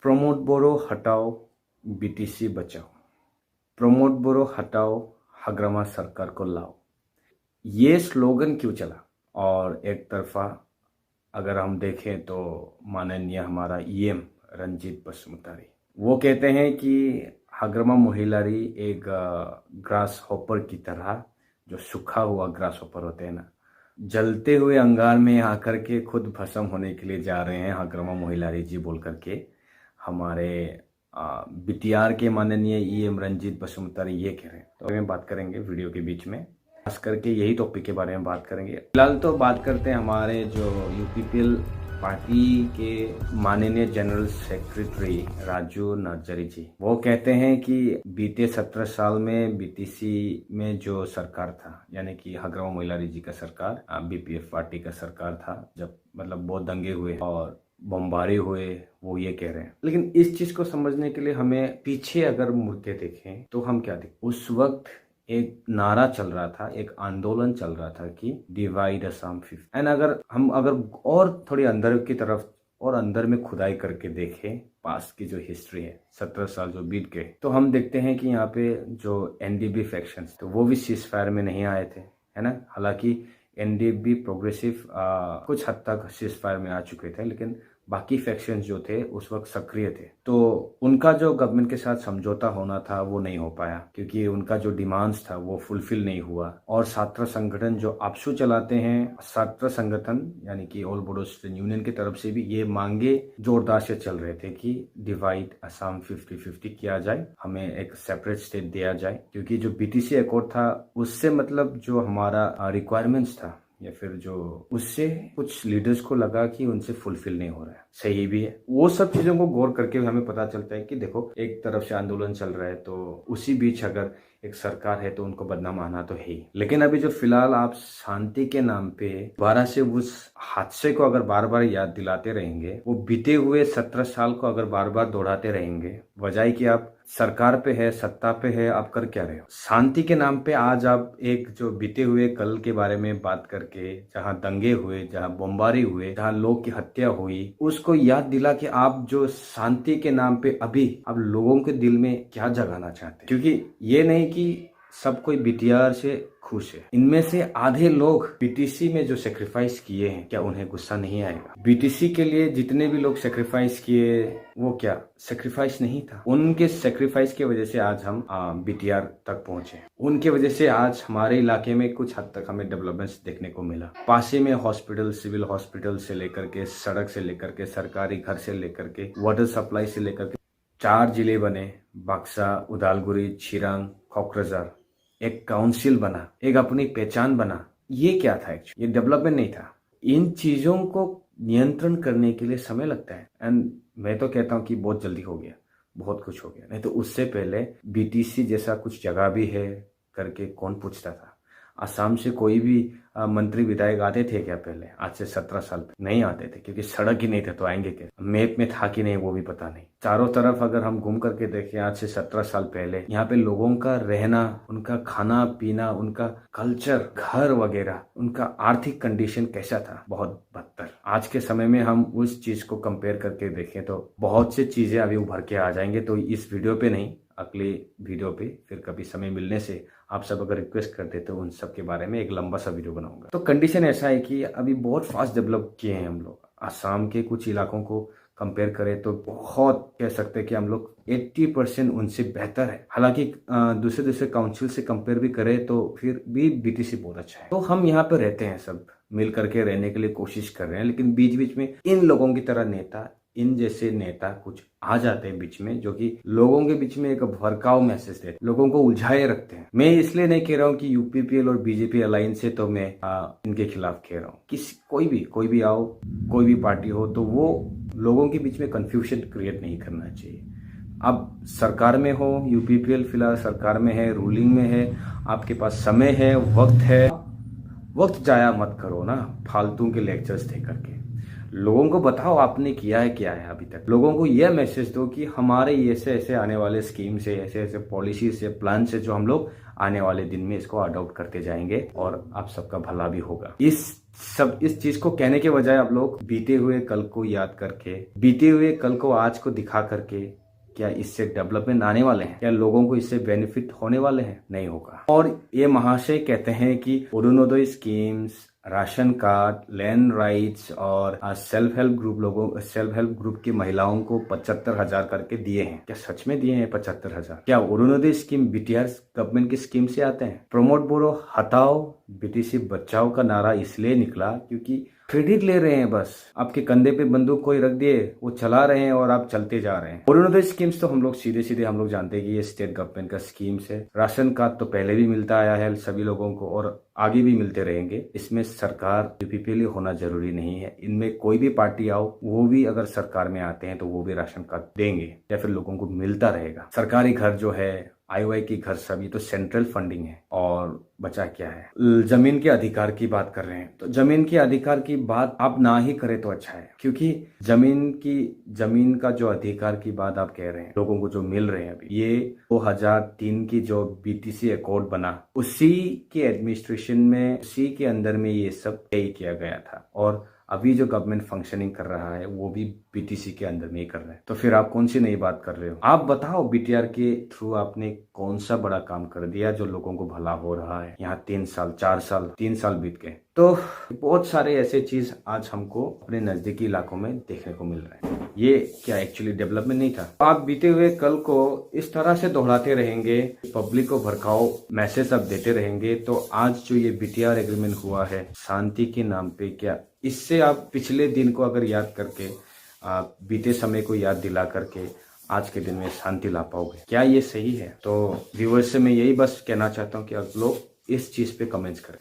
प्रमोद बोरो हटाओ, बीटीसी बचाओ। प्रमोद बोरो हटाओ, हाग्रामा सरकार को लाओ। ये स्लोगन क्यों चला? और एक तरफा अगर हम देखें तो माननीय हमारा ईएम रंजीत बसुमतारी वो कहते हैं कि हाग्रामा मोहिलारी एक ग्रास हॉपर की तरह, जो सूखा हुआ ग्रास हॉपर होते हैं ना, जलते हुए अंगार में आकर के खुद भस्म होने के लिए जा रहे हैं हाग्रामा मोहिलारी जी बोल करके हमारे बीटीआर के माननीय ईएम रंजीत बसुमतारी ये कह रहे हैं। तो हम बात करेंगे वीडियो के बीच में, खास करके यही टॉपिक के बारे में बात करेंगे। फिलहाल तो बात करते हैं हमारे जो यूपीपीएल पार्टी के माननीय जनरल सेक्रेटरी राजू नार्जारी जी। वो कहते हैं कि बीते 17 साल में बीटीसी में जो सरकार था, यानी कि हाग्रामा मोहिलारी जी का सरकार, बीपीएफ पार्टी का सरकार था, जब मतलब बहुत दंगे हुए और बमबारी हुए, वो ये कह रहे हैं। लेकिन इस चीज को समझने के लिए हमें पीछे अगर मुड़ के देखें तो हम क्या देखें, उस वक्त एक नारा चल रहा था, एक आंदोलन चल रहा था कि डिवाइड असम 50। एंड अगर और थोड़ी अंदर की तरफ और अंदर में खुदाई करके देखें पास की जो हिस्ट्री है, 17 साल जो बीत गए, तो हम देखते हैं कि यहाँ पे जो एनडीबी फैक्शंस तो वो भी सीज फायर में नहीं आए थे, है ना। हालांकि एनडीबी प्रोग्रेसिव कुछ हद तक सीज फायर में आ चुके थे, लेकिन बाकी फैक्शंस जो थे उस वक्त सक्रिय थे, तो उनका जो गवर्नमेंट के साथ समझौता होना था वो नहीं हो पाया, क्योंकि उनका जो डिमांड्स था वो फुलफिल नहीं हुआ। और छात्र संगठन जो आपसू चलाते हैं, छात्र संगठन यानी कि ऑल बोडो स्टूडेंट यूनियन की तरफ से भी ये मांगे जोरदार से चल रहे थे कि डिवाइड असम 50-50 किया जाए, हमें एक सेपरेट स्टेट दिया जाए, क्योंकि जो बीटीसी अकॉर्ड था उससे मतलब जो हमारा रिक्वायरमेंट्स था या फिर जो उससे कुछ लीडर्स को लगा कि उनसे फुलफिल नहीं हो रहा है। सही भी है, वो सब चीजों को गौर करके हमें पता चलता है कि देखो एक तरफ से आंदोलन चल रहा है तो उसी बीच अगर एक सरकार है तो उनको बदनाम आना तो है ही। लेकिन अभी जो फिलहाल आप शांति के नाम पे दोबारा से उस हादसे को अगर बार बार याद दिलाते रहेंगे, वो बीते हुए 17 साल को अगर बार बार दोहराते रहेंगे, बजाय कि आप सरकार पे है, सत्ता पे है, आप कर क्या रहे हो? शांति के नाम पे आज आप एक जो बीते हुए कल के बारे में बात करके, जहां दंगे हुए, जहां बमबारी हुए, जहां लोग की हत्या हुई, उसको याद दिला कि आप जो शांति के नाम पे अभी आप लोगों के दिल में क्या जगाना चाहते हैं। क्योंकि ये नहीं कि सब कोई बीटीआर से खुश है, इनमें से आधे लोग बीटीसी में जो सेक्रीफाइस किए हैं, क्या उन्हें गुस्सा नहीं आएगा? बीटीसी के लिए जितने भी लोग सेक्रीफाइस किए, वो क्या सेक्रीफाइस नहीं था? उनके सेक्रीफाइस की वजह से आज हम बीटीआर तक पहुंचे, उनके वजह से आज हमारे इलाके में कुछ हद तक हमें डेवलपमेंट्स देखने को मिला। पासे में हॉस्पिटल, सिविल हॉस्पिटल से लेकर के, सड़क से लेकर के, सरकारी घर से लेकर के, वाटर सप्लाई से लेकर के 4 जिले बने, बक्सा, उदालगुरी, चिरांग, कोकराझार, एक काउंसिल बना, एक अपनी पहचान बना। ये क्या था एक्चुअली? ये डेवलपमेंट नहीं था। इन चीजों को नियंत्रण करने के लिए समय लगता है, एंड मैं तो कहता हूँ कि बहुत जल्दी हो गया, बहुत कुछ हो गया। नहीं तो उससे पहले बीटीसी जैसा कुछ जगह भी है करके कौन पूछता था? असम से कोई भी मंत्री विधायक आते थे क्या पहले? आज से 17 साल पहले नहीं आते थे, क्योंकि सड़क ही नहीं थे, तो आएंगे क्या? मैप में था कि नहीं वो भी पता नहीं। चारों तरफ अगर हम घूम करके देखें, आज से 17 साल पहले यहाँ पे लोगों का रहना, उनका खाना पीना, उनका कल्चर, घर वगैरह, उनका आर्थिक कंडीशन कैसा था? बहुत बदतर। आज के समय में हम उस चीज को कंपेयर करके देखें तो बहुत सी चीजें अभी उभर के आ जाएंगे। तो इस वीडियो पे नहीं, अगले वीडियो पे फिर कभी समय मिलने से आप सब अगर रिक्वेस्ट करते तो उन सब के बारे में एक लंबा सा वीडियो बनाऊंगा। तो कंडीशन ऐसा है कि अभी बहुत फास्ट डेवलप किए हैं हम लोग। असम के कुछ इलाकों को कंपेयर करें तो बहुत कह सकते हैं कि हम लोग 80% उनसे बेहतर है। हालांकि दूसरे काउंसिल से कंपेयर भी करें तो फिर भी बीटीसी बहुत अच्छा है। तो हम यहाँ पे रहते हैं, सब मिल करके रहने के लिए कोशिश कर रहे हैं, लेकिन बीच बीच में इन लोगों की तरह नेता, इन जैसे नेता कुछ आ जाते हैं बीच में, जो कि लोगों के बीच में एक भड़काऊ मैसेज देते, लोगों को उलझाए रखते हैं। मैं इसलिए नहीं कह रहा हूँ कि यूपीपीएल और बीजेपी अलायंस से तो मैं इनके खिलाफ कह रहा हूँ। कोई भी आओ, कोई भी पार्टी हो, तो वो लोगों के बीच में कंफ्यूजन क्रिएट नहीं करना चाहिए। अब सरकार में हो, यूपीपीएल फिलहाल सरकार में है, रूलिंग में है, आपके पास समय है, वक्त है, वक्त जाया मत करो ना फालतू के लेक्चर्स दे करके। लोगों को बताओ आपने किया है क्या है अभी तक। लोगों को यह मैसेज दो कि हमारे ऐसे ऐसे आने वाले स्कीम से, ऐसे ऐसे पॉलिसी से, प्लान से जो हम लोग आने वाले दिन में इसको अडॉप्ट करते जाएंगे और आप सबका भला भी होगा। इस चीज को कहने के बजाय आप लोग बीते हुए कल को याद करके, बीते हुए कल को आज को दिखा करके, क्या इससे डेवलपमेंट आने वाले हैं? क्या लोगों को इससे बेनिफिट होने वाले हैं? नहीं होगा। और ये महाशय कहते हैं कि Arunodaya schemes, ration card, land rights और सेल्फ हेल्प ग्रुप की महिलाओं को 75,000 करके दिए हैं। क्या सच में दिए हैं 75,000? क्या अरुणोदय स्कीम बीटीआर गवर्नमेंट की स्कीम से आते हैं? प्रमोट ब्यूरो हटाओ, बीटीसी बचाओ का नारा इसलिए निकला क्योंकि क्रेडिट ले रहे हैं। बस आपके कंधे पे बंदूक कोई रख दिए, वो चला रहे हैं और आप चलते जा रहे हैं। अरुणोदय स्कीम्स तो हम लोग सीधे हम लोग जानते हैं कि ये स्टेट गवर्नमेंट का स्कीम्स है। राशन कार्ड तो पहले भी मिलता आया है सभी लोगों को और आगे भी मिलते रहेंगे। इसमें सरकार पीपीएल होना जरूरी नहीं है। इनमें कोई भी पार्टी आओ, वो भी अगर सरकार में आते हैं तो वो भी राशन कार्ड देंगे या फिर लोगों को मिलता रहेगा। सरकारी घर जो है, आईवाई की घर, सभी तो सेंट्रल फंडिंग है। और बचा क्या है? जमीन के अधिकार की बात कर रहे हैं तो जमीन के अधिकार की बात आप ना ही करें तो अच्छा है, क्योंकि जमीन का जो अधिकार की बात आप कह रहे हैं, लोगों को जो मिल रहे हैं अभी, ये 2003 की जो बीटीसी अकॉर्ड बना, उसी के एडमिनिस्ट्रेशन में, उसी के अंदर में ये सब तय किया गया था। और अभी जो गवर्नमेंट फंक्शनिंग कर रहा है वो भी बीटीसी के अंदर में ही कर रहा है। तो फिर आप कौन सी नई बात कर रहे हो? आप बताओ बीटीआर के थ्रू आपने कौन सा बड़ा काम कर दिया जो लोगों को भला हो रहा है? यहाँ 3 साल 4 साल 3 साल बीत गए। तो बहुत सारे ऐसे चीज आज हमको अपने नजदीकी इलाकों में देखने को मिल रहे हैं। ये क्या एक्चुअली डेवलपमेंट नहीं था? आप बीते हुए कल को इस तरह से दोहराते रहेंगे, पब्लिक को भड़काओ मैसेज आप देते रहेंगे, तो आज जो ये बीटीआर एग्रीमेंट हुआ है शांति के नाम पे, क्या इससे आप पिछले दिन को अगर याद करके, आप बीते समय को याद दिला करके आज के दिन में शांति ला पाओगे? क्या ये सही है? तो व्यूअर्स से मैं यही बस कहना चाहता हूँ कि आप लोग इस चीज पे कमेंट्स करें।